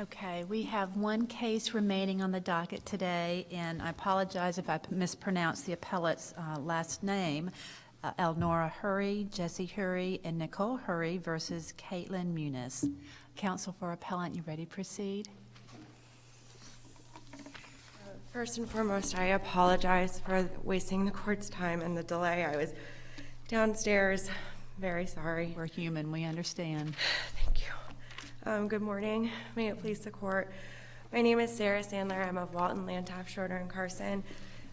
Okay, we have one case remaining on the docket today, and I apologize if I mispronounced the appellate's last name. Elnora Hurry, Jesse Hurry, and Nicole Hurry versus Caitlin Muniz. Counsel for appellant, you ready to proceed? First and foremost, I apologize for wasting the court's time and the delay. I was downstairs. Very sorry. We're human, we understand. Thank you. Good morning. May it please the court. My name is Sarah Sandler. I'm of Walton, Lantaff, Schroeder, and Carson.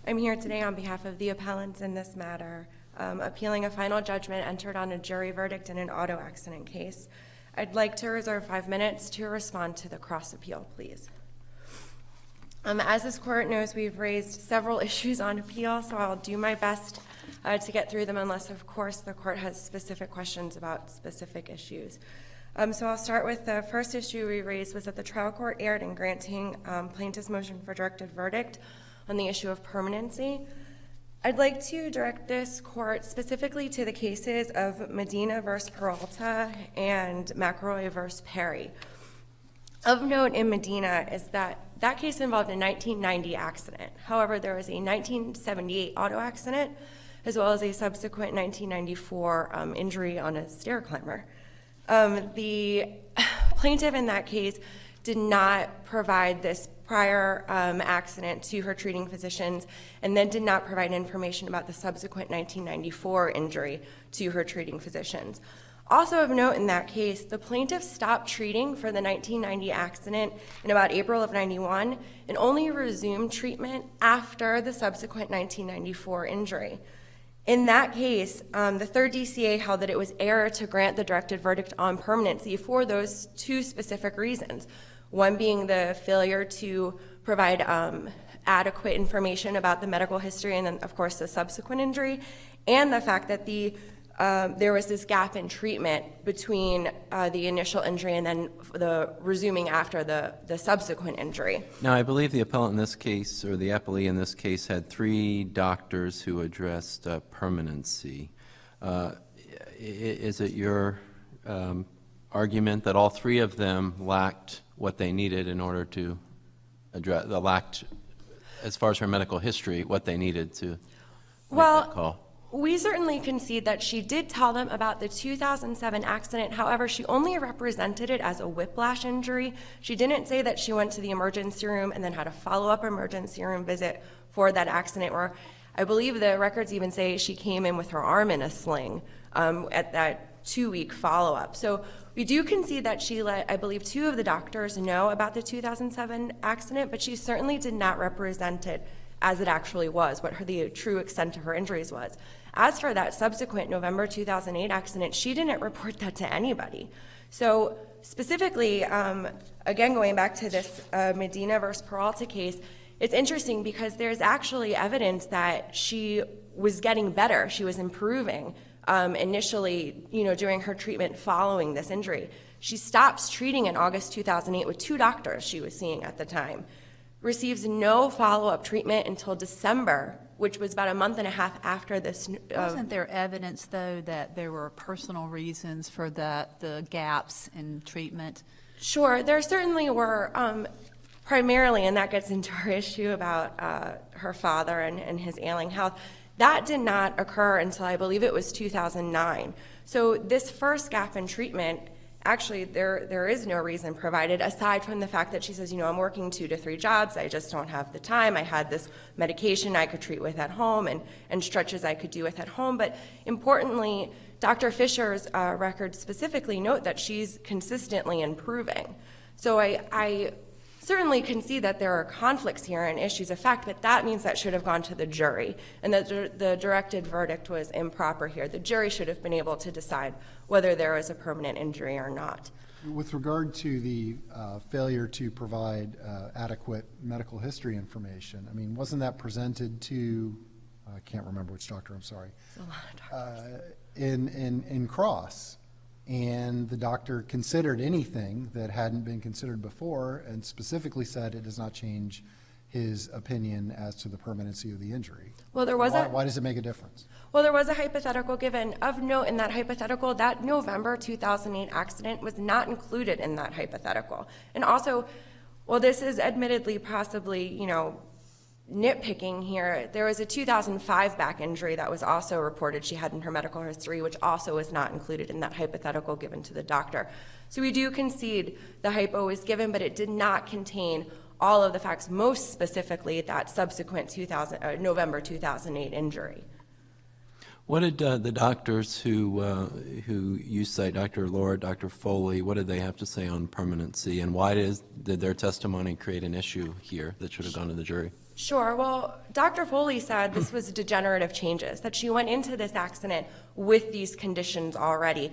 I'm here today on behalf of the appellants in this matter, appealing a final judgment entered on a jury verdict in an auto accident case. I'd like to reserve 5 minutes to respond to the cross appeal, please. As this court knows, we've raised several issues on appeal, so I'll do my best to get through them unless, of course, the court has specific questions about specific issues. So I'll start with the first issue we raised was that the trial court erred in granting plaintiff's motion for directed verdict on the issue of permanency. I'd like to direct this court specifically to the cases of Medina versus Peralta and McElroy versus Perry. Of note in Medina is that that case involved a 1990 accident. However, there was a 1978 auto accident as well as a subsequent 1994 injury on a stair climber. The plaintiff in that case did not provide this prior accident to her treating physicians and then did not provide information about the subsequent 1994 injury to her treating physicians. Also of note in that case, the plaintiff stopped treating for the 1990 accident in about April of 91 and only resumed treatment after the subsequent 1994 injury. In that case, the third DCA held that it was error to grant the directed verdict on permanency for those two specific reasons. One being the failure to provide adequate information about the medical history and then, of course, the subsequent injury, and the fact that there was this gap in treatment between the initial injury and then the resuming after the subsequent injury. Now, I believe the appellant in this case, or the appellee in this case, had 3 doctors who addressed permanency. Is it your argument that all 3 of them lacked what they needed in order to address, lacked, as far as her medical history, what they needed to make that call? We certainly concede that she did tell them about the 2007 accident. However, she only represented it as a whiplash injury. She didn't say that she went to the emergency room and then had a follow-up emergency room visit for that accident, where I believe the records even say she came in with her arm in a sling at that 2-week follow-up. So we do concede that she let, I believe, 2 of the doctors know about the 2007 accident, but she certainly did not represent it as it actually was, what the true extent of her injuries was. As for that subsequent November 2008 accident, she didn't report that to anybody. So specifically, again, going back to this Medina versus Peralta case, it's interesting because there's actually evidence that she was getting better. She was improving initially, during her treatment following this injury. She stops treating in August 2008 with 2 doctors she was seeing at the time. Receives no follow-up treatment until December, which was about a month and a half after this. Wasn't there evidence, though, that there were personal reasons for the gaps in treatment? Sure, there certainly were, primarily, and that gets into her issue about her father and his ailing health. That did not occur until I believe it was 2009. So this first gap in treatment, actually, there is no reason provided aside from the fact that she says, I'm working 2 to 3 jobs. I just don't have the time. I had this medication I could treat with at home and stretches I could do with at home. But importantly, Dr. Fisher's records specifically note that she's consistently improving. So I certainly can see that there are conflicts here and issues of fact, but that means that should have gone to the jury, and that the directed verdict was improper here. The jury should have been able to decide whether there was a permanent injury or not. With regard to the failure to provide adequate medical history information, I mean, wasn't that presented to, I can't remember which doctor, I'm sorry, It's a lot of doctors. In Cross? And the doctor considered anything that hadn't been considered before and specifically said it does not change his opinion as to the permanency of the injury. Well, there was Why does it make a difference? Well, there was a hypothetical given. Of note in that hypothetical, that November 2008 accident was not included in that hypothetical. And also, well, this is admittedly possibly, nitpicking here. There was a 2005 back injury that was also reported she had in her medical history, which also was not included in that hypothetical given to the doctor. So we do concede the hypo was given, but it did not contain all of the facts, most specifically that subsequent November 2008 injury. What did the doctors who you cite, Dr. Lord, Dr. Foley, what did they have to say on permanency, and why did their testimony create an issue here that should have gone to the jury? Sure. Well, Dr. Foley said this was degenerative changes, that she went into this accident with these conditions already.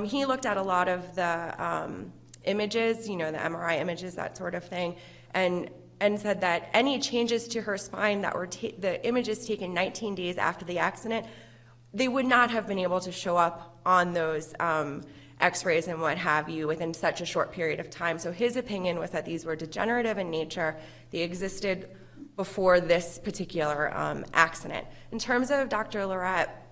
He looked at a lot of the images, the MRI images, that sort of thing, and said that any changes to her spine that were the images taken 19 days after the accident, they would not have been able to show up on those x-rays and what have you within such a short period of time. So his opinion was that these were degenerative in nature. They existed before this particular accident. In terms of Dr. Lorette,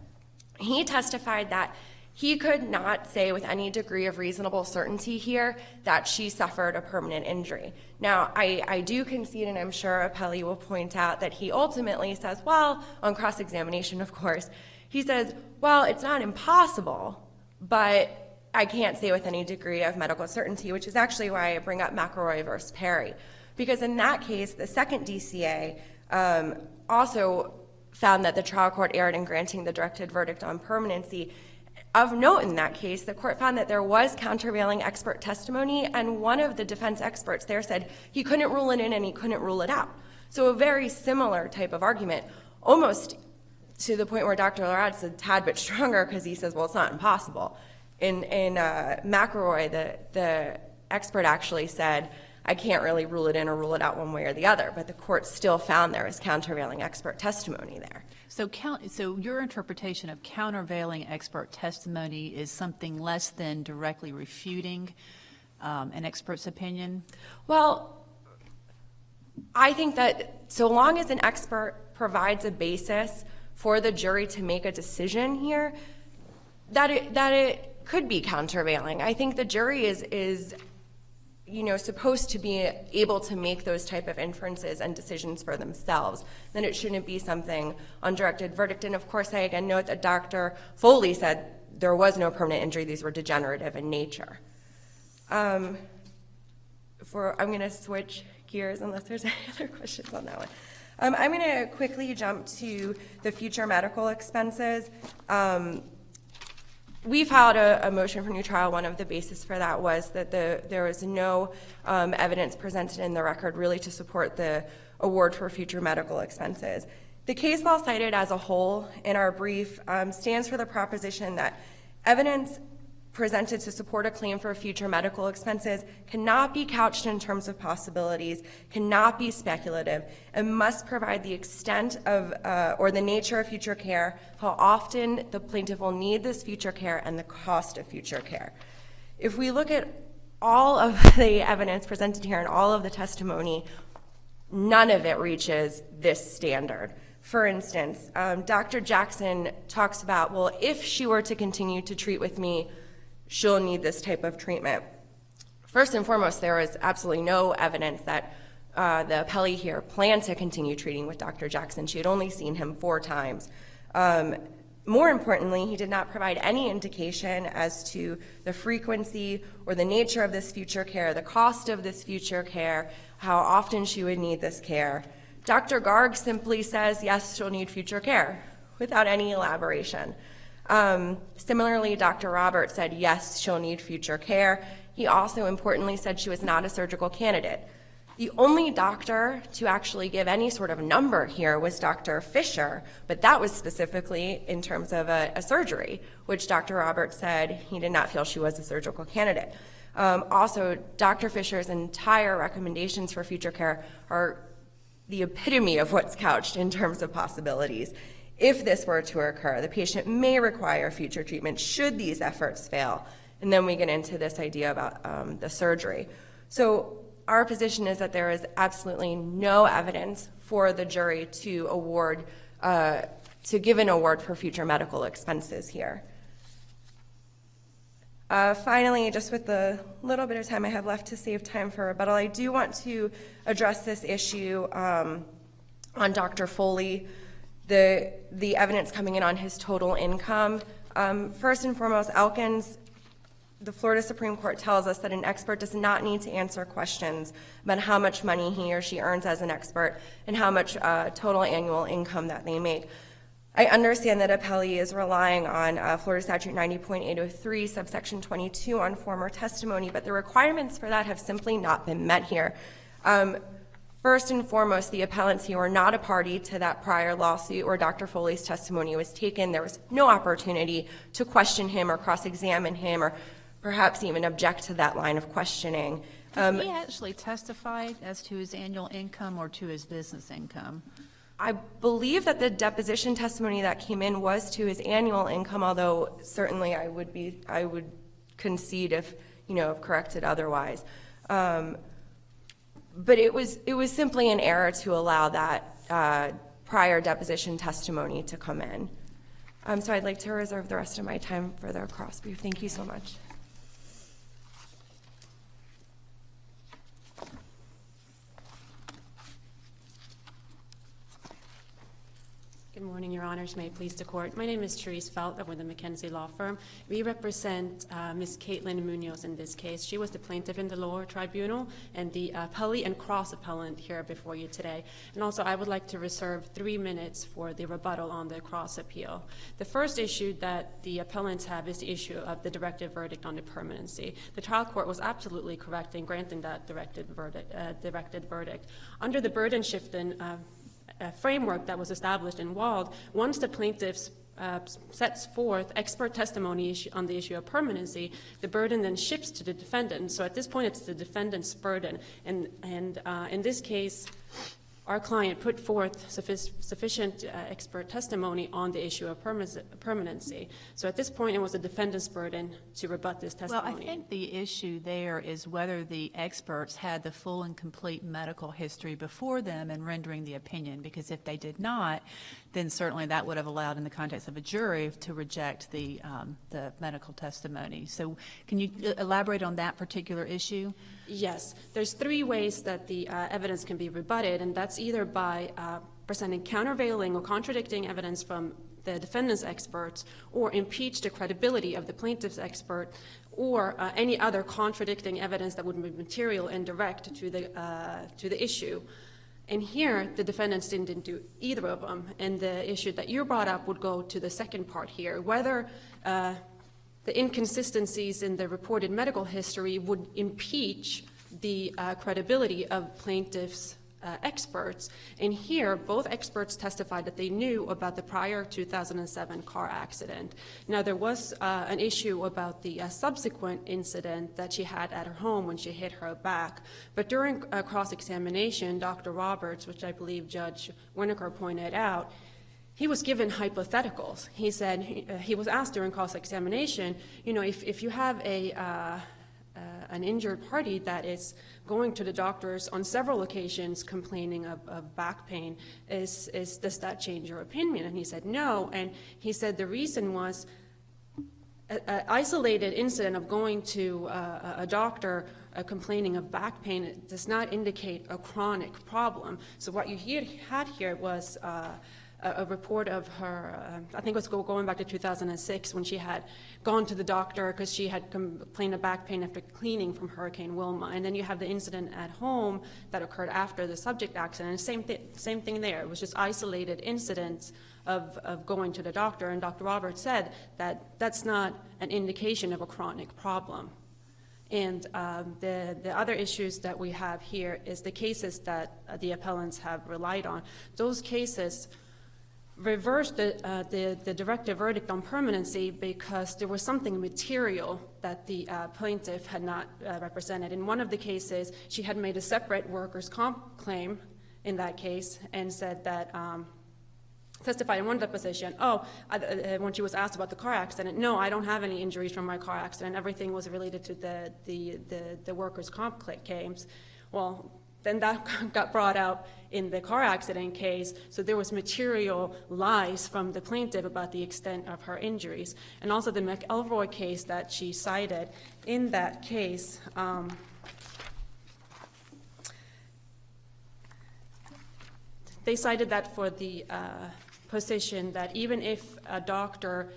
he testified that he could not say with any degree of reasonable certainty here that she suffered a permanent injury. Now, I do concede, and I'm sure Appelli will point out, that he ultimately says, well, on cross-examination, of course, he says, well, it's not impossible, but I can't say with any degree of medical certainty, which is actually why I bring up McElroy versus Perry. Because in that case, the second DCA also found that the trial court erred in granting the directed verdict on permanency. Of note in that case, the court found that there was countervailing expert testimony, and one of the defense experts there said he couldn't rule it in and he couldn't rule it out. So a very similar type of argument, almost to the point where Dr. Lorad's a tad bit stronger because he says, well, it's not impossible. In McElroy, the expert actually said, I can't really rule it in or rule it out one way or the other, but the court still found there was countervailing expert testimony there. So your interpretation of countervailing expert testimony is something less than directly refuting an expert's opinion? Well, I think that so long as an expert provides a basis for the jury to make a decision here, that it could be countervailing. I think the jury is supposed to be able to make those type of inferences and decisions for themselves. Then it shouldn't be something on directed verdict. And of course, I again note that Dr. Foley said there was no permanent injury. These were degenerative in nature. I'm going to switch gears unless there's any other questions on that one. I'm going to quickly jump to the future medical expenses. We filed a motion for new trial. One of the basis for that was that there was no evidence presented in the record really to support the award for future medical expenses. The case law cited as a whole in our brief stands for the proposition that evidence presented to support a claim for future medical expenses cannot be couched in terms of possibilities, cannot be speculative, and must provide the extent of or the nature of future care, how often the plaintiff will need this future care, and the cost of future care. If we look at all of the evidence presented here and all of the testimony, none of it reaches this standard. For instance, Dr. Jackson talks about, well, if she were to continue to treat with me, she'll need this type of treatment. First and foremost, there is absolutely no evidence that the appellee here planned to continue treating with Dr. Jackson. She had only seen him 4 times. More importantly, he did not provide any indication as to the frequency or the nature of this future care, the cost of this future care, how often she would need this care. Dr. Garg simply says, yes, she'll need future care, without any elaboration. Similarly, Dr. Roberts said, yes, she'll need future care. He also importantly said she was not a surgical candidate. The only doctor to actually give any sort of number here was Dr. Fisher, but that was specifically in terms of a surgery, which Dr. Roberts said he did not feel she was a surgical candidate. Also, Dr. Fisher's entire recommendations for future care are the epitome of what's couched in terms of possibilities. If this were to occur, the patient may require future treatment should these efforts fail. And then we get into this idea about the surgery. So our position is that there is absolutely no evidence for the jury to award, to give an award for future medical expenses here. Finally, just with the little bit of time I have left to save time for rebuttal, I do want to address this issue on Dr. Foley, the evidence coming in on his total income. First and foremost, Elkins, the Florida Supreme Court tells us that an expert does not need to answer questions about how much money he or she earns as an expert and how much total annual income that they make. I understand that appellee is relying on Florida Statute 90.803, subsection 22 on former testimony, but the requirements for that have simply not been met here. First and foremost, the appellants here were not a party to that prior lawsuit where Dr. Foley's testimony was taken. There was no opportunity to question him or cross-examine him or perhaps even object to that line of questioning. Did he actually testify as to his annual income or to his business income? I believe that the deposition testimony that came in was to his annual income, although certainly I would concede if corrected otherwise. But it was simply an error to allow that prior deposition testimony to come in. So I'd like to reserve the rest of my time for the cross brief. Thank you so much. Good morning, Your Honors. May it please the Court. My name is Therese Felt. I'm with the McKenzie Law Firm. We represent Ms. Caitlin Munoz in this case. She was the plaintiff in the lower tribunal and the appellee and cross-appellant here before you today. And also, I would like to reserve 3 minutes for the rebuttal on the cross-appeal. The first issue that the appellants have is the issue of the directed verdict on the permanency. The trial court was absolutely correct in granting that directed verdict. Under the burden shifting framework that was established in Wald, once the plaintiff sets forth expert testimony on the issue of permanency, the burden then shifts to the defendant. So at this point, it's the defendant's burden. And in this case, our client put forth sufficient expert testimony on the issue of permanency. So at this point, it was the defendant's burden to rebut this testimony. Well, I think the issue there is whether the experts had the full and complete medical history before them in rendering the opinion, because if they did not, then certainly that would have allowed, in the context of a jury, to reject the medical testimony. So can you elaborate on that particular issue? Yes. There's 3 ways that the evidence can be rebutted, and that's either by presenting countervailing or contradicting evidence from the defendant's experts, or impeach the credibility of the plaintiff's expert, or any other contradicting evidence that would be material and direct to the issue. And here, the defendants didn't do either of them. And the issue that you brought up would go to the second part here, whether the inconsistencies in the reported medical history would impeach the credibility of plaintiff's experts. And here, both experts testified that they knew about the prior 2007 car accident. Now, there was an issue about the subsequent incident that she had at her home when she hit her back. But during cross-examination, Dr. Roberts, which I believe Judge Winokur pointed out, he was given hypotheticals. He said, he was asked during cross-examination, if you have an injured party that is going to the doctors on several occasions complaining of back pain, does that change your opinion? And he said no, and he said the reason was an isolated incident of going to a doctor complaining of back pain does not indicate a chronic problem. So what you had here was a report of her, I think it was going back to 2006, when she had gone to the doctor because she had complained of back pain after cleaning from Hurricane Wilma. And then you have the incident at home that occurred after the subject accident. Same thing there. It was just isolated incidents of going to the doctor. And Dr. Roberts said that that's not an indication of a chronic problem. And the other issues that we have here is the cases that the appellants have relied on. Those cases reversed the directive verdict on permanency because there was something material that the plaintiff had not represented. In one of the cases, she had made a separate workers' comp claim in that case and said that, testified in one deposition, when she was asked about the car accident, no, I don't have any injuries from my car accident. Everything was related to the workers' comp claims. Well, then that got brought out in the car accident case, so there was material lies from the plaintiff about the extent of her injuries. And also the McElroy case that she cited, in that case, they cited that for the position that even if a doctor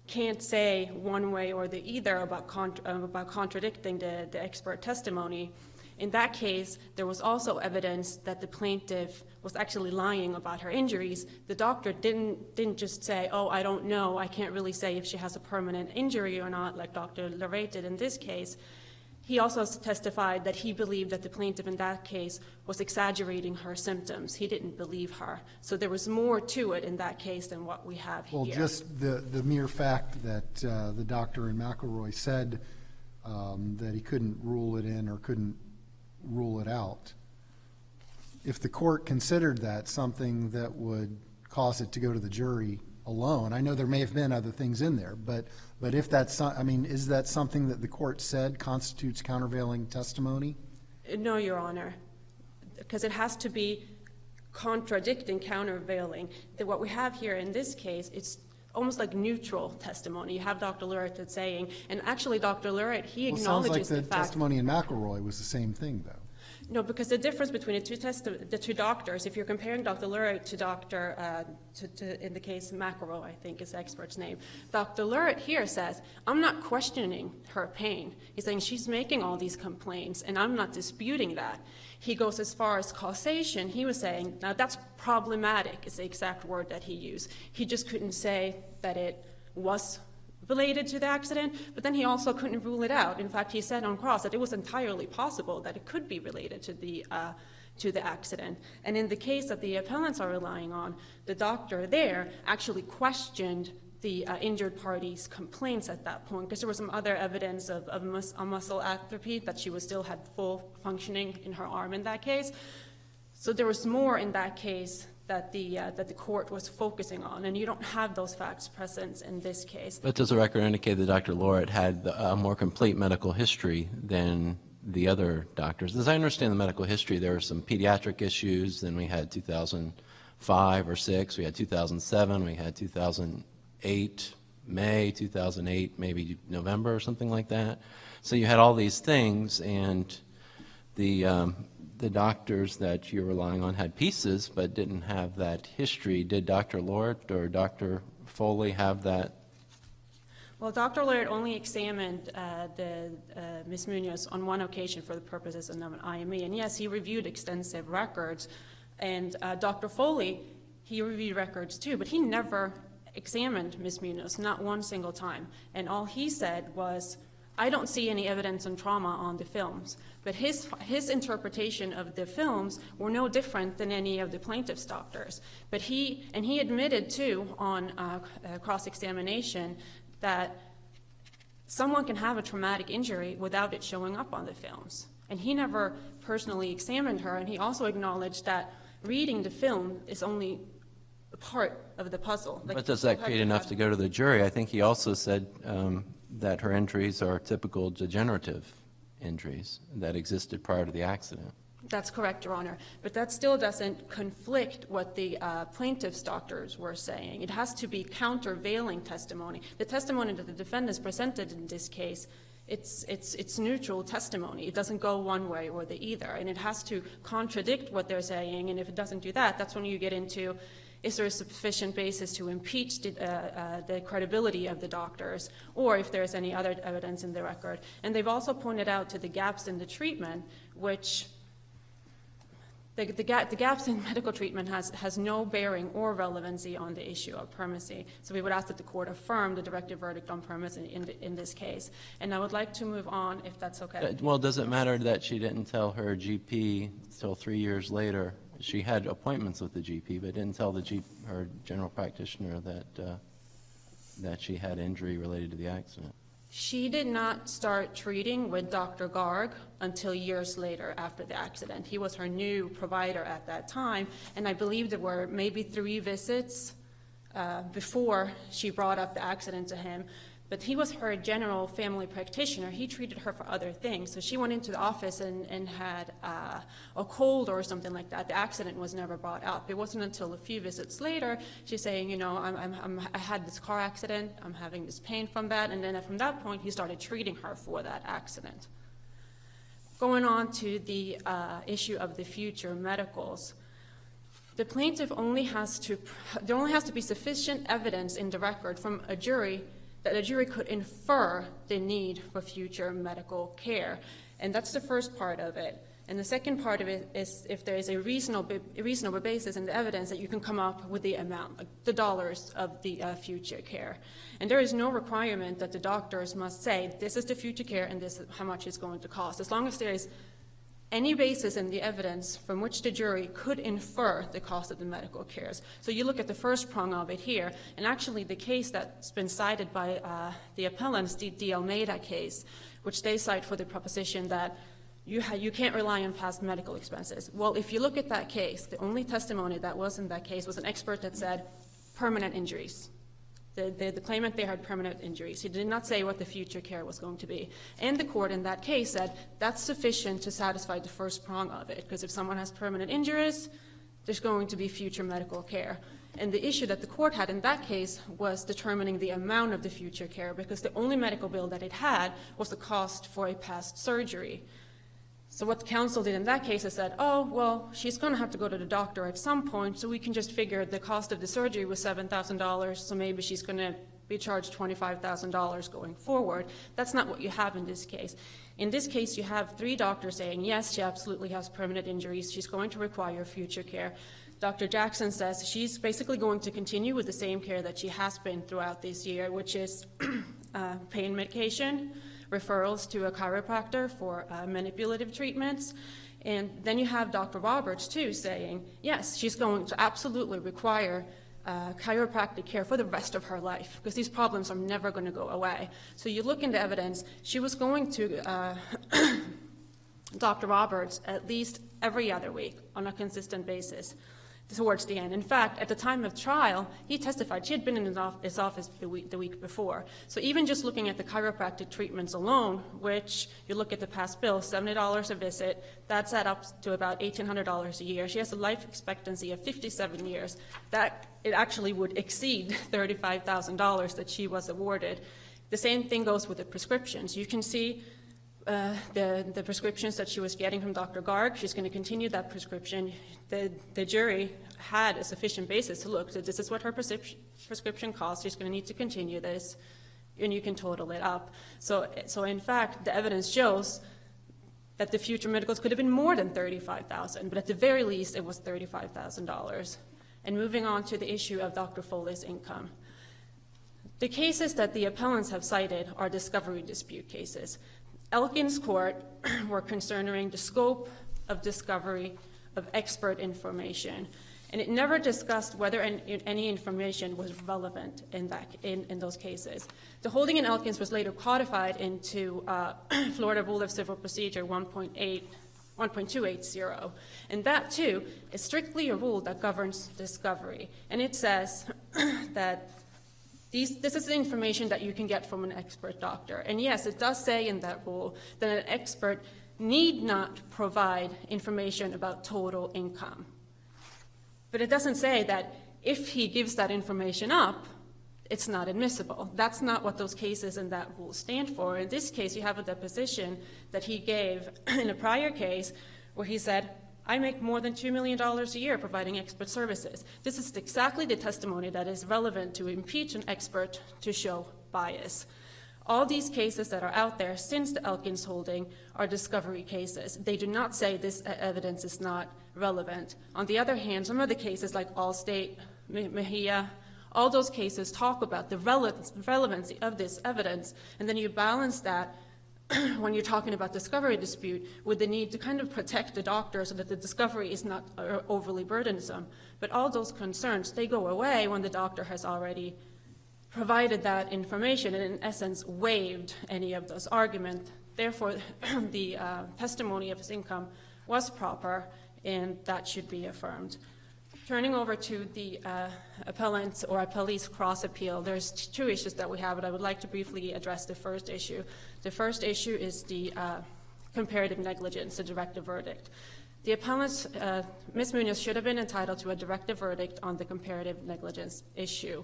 can't say one way or the either about contradicting the expert testimony, in that case, there was also evidence that the plaintiff was actually lying about her injuries. The doctor didn't just say, oh, I don't know, I can't really say if she has a permanent injury or not, like Dr. Lorette did in this case. He also testified that he believed that the plaintiff in that case was exaggerating her symptoms. He didn't believe her. So there was more to it in that case than what we have here. Well, just the mere fact that the doctor in McElroy said that he couldn't rule it in or couldn't rule it out, if the court considered that something that would cause it to go to the jury alone, I know there may have been other things in there, but if that's, I mean, is that something that the court said constitutes countervailing testimony? No, Your Honor, because it has to be contradicting, countervailing. What we have here in this case, it's almost like neutral testimony. You have Dr. Lorette that's saying, and actually Dr. Lorette, he Well, acknowledges sounds like the the fact. testimony in McElroy was the same thing, though. No, because the difference between the two doctors, if you're comparing Dr. Lorette to Dr. In the case McElroy, I think is the expert's name, Dr. Lorette here says, I'm not questioning her pain. He's saying she's making all these complaints, and I'm not disputing that. He goes as far as causation. He was saying, now that's problematic, is the exact word that he used. He just couldn't say that it was related to the accident, but then he also couldn't rule it out. In fact, he said on cross that it was entirely possible that it could be related to the accident. And in the case that the appellants are relying on, the doctor there actually questioned the injured party's complaints at that point, because there was some other evidence of muscle atrophy, that she still had full functioning in her arm in that case. So there was more in that case that the court was focusing on, and you don't have those facts present in this case. But does the record indicate that Dr. Lorette had a more complete medical history than the other doctors? As I understand the medical history, there were some pediatric issues, then we had 2005 or 6, we had 2007, we had 2008, May, 2008, maybe November or something like that. So you had all these things, and the doctors that you're relying on had pieces but didn't have that history. Did Dr. Lorette or Dr. Foley have that? Well, Dr. Lorette only examined Ms. Munoz on one occasion for the purposes of an IME, and yes, he reviewed extensive records. And Dr. Foley, he reviewed records too, but he never examined Ms. Munoz, not one single time. And all he said was, I don't see any evidence on trauma on the films. But his interpretation of the films were no different than any of the plaintiff's doctors. But he admitted too on cross-examination that someone can have a traumatic injury without it showing up on the films. And he never personally examined her, and he also acknowledged that reading the film is only a part of the puzzle. But does that create enough to go to the jury? I think he also said that her injuries are typical degenerative injuries that existed prior to the accident. That's correct, Your Honor. But that still doesn't conflict what the plaintiff's doctors were saying. It has to be countervailing testimony. The testimony that the defendants presented in this case, it's neutral testimony. It doesn't go one way or the either, and it has to contradict what they're saying. And if it doesn't do that, that's when you get into, is there a sufficient basis to impeach the credibility of the doctors, or if there's any other evidence in the record. And they've also pointed out to the gaps in the treatment, which the gaps in medical treatment has no bearing or relevancy on the issue of permanency. So we would ask that the court affirm the directive verdict on permanency in this case. And I would like to move on, if that's okay. Well, does it matter that she didn't tell her GP until 3 years later? She had appointments with the GP, but didn't tell her general practitioner that she had injury related to the accident. She did not start treating with Dr. Garg until years later after the accident. He was her new provider at that time, and I believe there were maybe 3 visits before she brought up the accident to him. but he was her general family practitioner. He treated her for other things. So she went into the office and had a cold or something like that. The accident was never brought up. It wasn't until a few visits later she's saying, you know, I had this car accident, I'm having this pain from that, and then from that point he started treating her for that accident. Going on to the issue of the future medicals. The plaintiff there only has to be sufficient evidence in the record from a jury that a jury could infer the need for future medical care. And that's the first part of it. And the second part of it is if there is a reasonable basis in the evidence that you can come up with the amount, like the dollars of the future care. And there is no requirement that the doctors must say, this is the future care and this is how much it's going to cost. As long as there is any basis in the evidence from which the jury could infer the cost of the medical cares. So you look at the first prong of it here, and actually the case that's been cited by the appellants, the Almeida case, which they cite for the proposition that you can't rely on past medical expenses. Well, if you look at that case, the only testimony that was in that case was an expert that said permanent injuries. The claimant there had permanent injuries. He did not say what the future care was going to be. And the court in that case said that's sufficient to satisfy the first prong of it, because if someone has permanent injuries, there's going to be future medical care. And the issue that the court had in that case was determining the amount of the future care, because the only medical bill that it had was the cost for a past surgery. So what the counsel did in that case is said, oh, well, she's going to have to go to the doctor at some point, so we can just figure the cost of the surgery was $7,000, so maybe she's going to be charged $25,000 going forward. That's not what you have in this case. In this case, you have 3 doctors saying, yes, she absolutely has permanent injuries. She's going to require future care. Dr. Jackson says she's basically going to continue with the same care that she has been throughout this year, which is pain medication, referrals to a chiropractor for manipulative treatments. And then you have Dr. Roberts, too, saying, yes, she's going to absolutely require chiropractic care for the rest of her life, because these problems are never going to go away. So you look into evidence, she was going to Dr. Roberts at least every other week on a consistent basis towards the end. In fact, at the time of trial, he testified she had been in his office the week before. So even just looking at the chiropractic treatments alone, which you look at the past bill, $70 a visit, that's add up to about $1,800 a year. She has a life expectancy of 57 years. That it actually would exceed $35,000 that she was awarded. The same thing goes with the prescriptions. You can see the prescriptions that she was getting from Dr. Garg. She's going to continue that prescription. The jury had a sufficient basis to look. So this is what her prescription costs. She's going to need to continue this, and you can total it up. So in fact, the evidence shows that the future medicals could have been more than $35,000, but at the very least, it was $35,000. And moving on to the issue of Dr. Foley's income. The cases that the appellants have cited are discovery dispute cases. Elkin's court were concerning the scope of discovery of expert information, and it never discussed whether any information was relevant in those cases. The holding in Elkins was later codified into Florida Rule of Civil Procedure 1.280, and that too is strictly a rule that governs discovery, and it says that this is the information that you can get from an expert doctor. And yes, it does say in that rule that an expert need not provide information about total income. But it doesn't say that if he gives that information up, it's not admissible. That's not what those cases in that rule stand for. In this case, you have a deposition that he gave in a prior case where he said, I make more than $2 million a year providing expert services. This is exactly the testimony that is relevant to impeach an expert to show bias. All these cases that are out there since the Elkins holding are discovery cases. They do not say this evidence is not relevant. On the other hand, some of the cases like Allstate, Mejia, all those cases talk about the relevancy of this evidence, and then you balance that when you're talking about discovery dispute with the need to kind of protect the doctor so that the discovery is not overly burdensome. But all those concerns, they go away when the doctor has already provided that information and in essence waived any of those arguments. Therefore, the testimony of his income was proper, and that should be affirmed. Turning over to the appellant's or appellee's cross appeal, there's two issues that we have, but I would like to briefly address the first issue. The first issue is the comparative negligence, the directive verdict. The appellant's, Ms. Munoz, should have been entitled to a directive verdict on the comparative negligence issue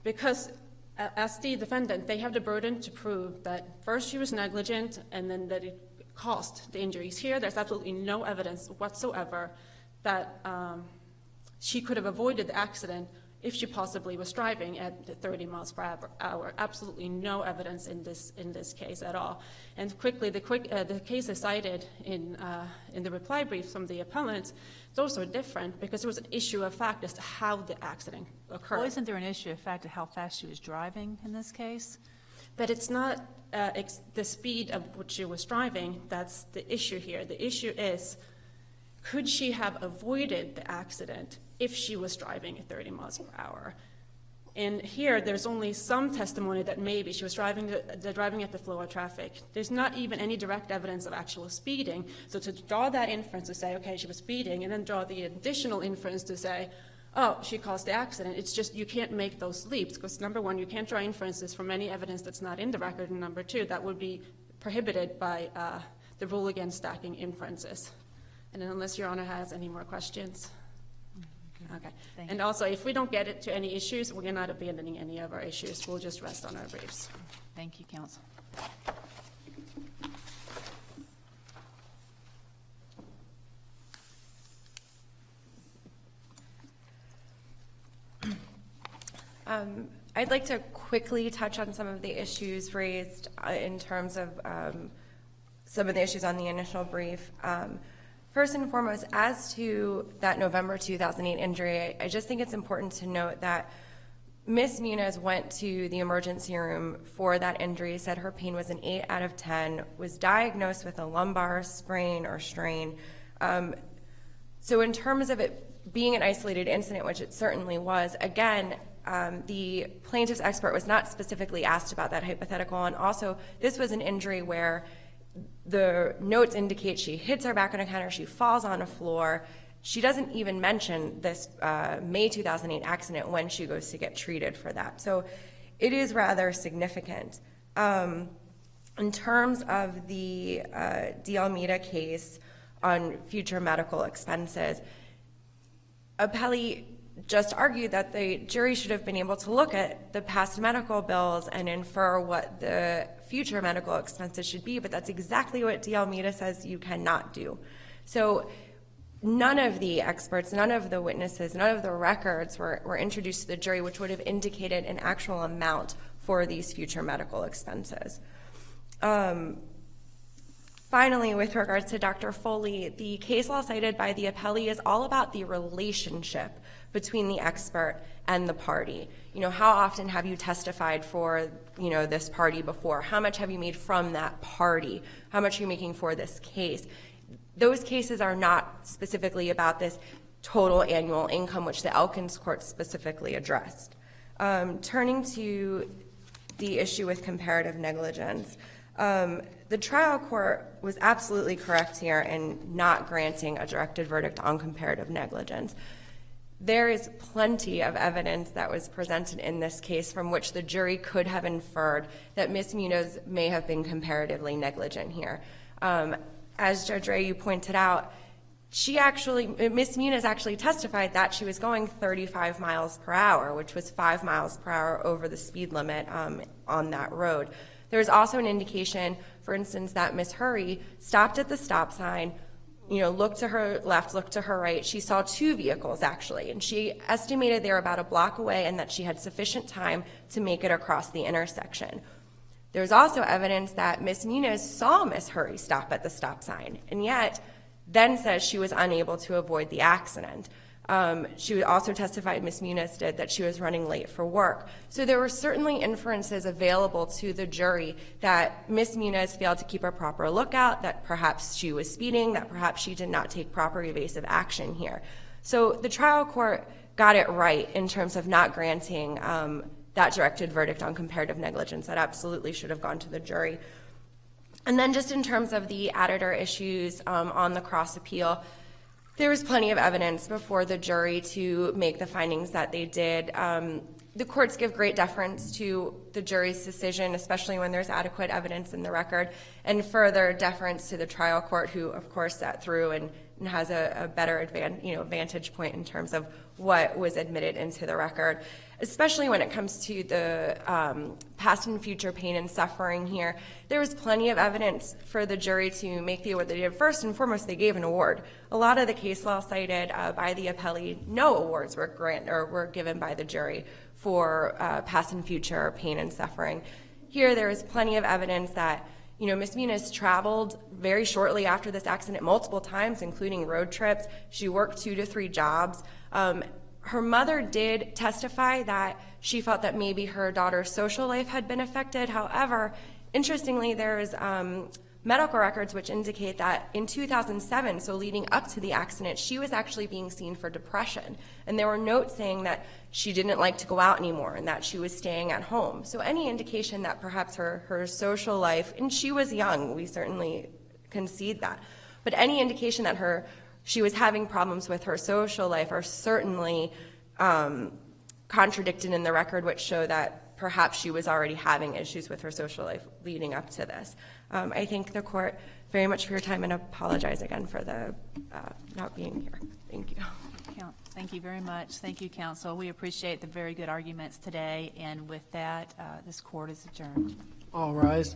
because as the defendant, they have the burden to prove that first she was negligent and then that it caused the injuries. Here, there's absolutely no evidence whatsoever that she could have avoided the accident if she possibly was driving at 30 miles per hour. Absolutely no evidence in this case at all. And quickly, the cases cited in the reply brief from the appellant, those are different because it was an issue of fact as to how the accident occurred. Well, isn't there an issue of fact of how fast she was driving in this case? But it's not the speed of which she was driving that's the issue here. The issue is, could she have avoided the accident if she was driving at 30 miles per hour? And here, there's only some testimony that maybe she was driving at the flow of traffic. There's not even any direct evidence of actual speeding. So to draw that inference to say, okay, she was speeding, and then draw the additional inference to say, oh, she caused the accident, it's just you can't make those leaps because, number one, you can't draw inferences from any evidence that's not in the record, and number two, that would be prohibited by the rule against stacking inferences. And then unless Your Honor has any more questions. Okay. And also, if we don't get it to any issues, we're not abandoning any of our issues. We'll just rest on our briefs. Thank you, counsel. I'd like to quickly touch on some of the issues raised in terms of some of the issues on the initial brief. First and foremost, as to that November 2008 injury, I just think it's important to note that Ms. Munoz went to the emergency room for that injury, said her pain was an 8 out of 10, was diagnosed with a lumbar sprain or strain. So in terms of it being an isolated incident, which it certainly was, again, the plaintiff's expert was not specifically asked about that hypothetical, and also this was an injury where the notes indicate she hits her back on a counter, she falls on a floor. She doesn't even mention this May 2008 accident when she goes to get treated for that. So it is rather significant. In terms of the D'Almeida case on future medical expenses, appellee just argued that the jury should have been able to look at the past medical bills and infer what the future medical expenses should be, but that's exactly what D'Almeida says you cannot do. So none of the experts, none of the witnesses, none of the records were introduced to the jury, which would have indicated an actual amount for these future medical expenses. Finally, with regards to Dr. Foley, the case law cited by the appellee is all about the relationship between the expert and the party. You know, how often have you testified for, you know, this party before? How much have you made from that party? How much are you making for this case? Those cases are not specifically about this total annual income, which the Elkins court specifically addressed. Turning to the issue with comparative negligence, the trial court was absolutely correct here in not granting a directed verdict on comparative negligence. There is plenty of evidence that was presented in this case from which the jury could have inferred that Ms. Munoz may have been comparatively negligent here. As Judge Ray, you pointed out, Ms. Munoz actually testified that she was going 35 miles per hour, which was 5 miles per hour over the speed limit on that road. There's also an indication, for instance, that Ms. Hurry stopped at the stop sign, you know, looked to her left, looked to her right. She saw two vehicles, actually, and she estimated they were about a block away and that she had sufficient time to make it across the intersection. There's also evidence that Ms. Munoz saw Ms. Hurry stop at the stop sign, and yet then says she was unable to avoid the accident. She also testified, Ms. Munoz did, that she was running late for work. So there were certainly inferences available to the jury that Ms. Munoz failed to keep a proper lookout, that perhaps she was speeding, that perhaps she did not take proper evasive action here. So the trial court got it right in terms of not granting that directed verdict on comparative negligence. That absolutely should have gone to the jury. And then just in terms of the editor issues on the cross appeal, There was plenty of evidence before the jury to make the findings that they did. The courts give great deference to the jury's decision, especially when there's adequate evidence in the record, and further deference to the trial court, who, of course, sat through and has a better vantage point in terms of what was admitted into the record, especially when it comes to the past and future pain and suffering here. There was plenty of evidence for the jury to make the award they did. First and foremost, they gave an award. A lot of the case law cited by the appellee, no awards were given by the jury for past and future pain and suffering. Here, there is plenty of evidence that Ms. Muniz traveled very shortly after this accident multiple times, including road trips. She worked 2 to 3 jobs. Her mother did testify that she felt that maybe her daughter's social life had been affected. However, interestingly, there is medical records which indicate that in 2007, so leading up to the accident, she was actually being seen for depression. And there were notes saying that she didn't like to go out anymore and that she was staying at home. So any indication that perhaps her social life, and she was young, we certainly concede that, but any indication that she was having problems with her social life are certainly contradicted in the record, which show that perhaps she was already having issues with her social life leading up to this. I thank the court very much for your time and apologize again for the not being here. Thank you. Thank you very much. Thank you, counsel. We appreciate the very good arguments today, and with that, this court is adjourned. All rise.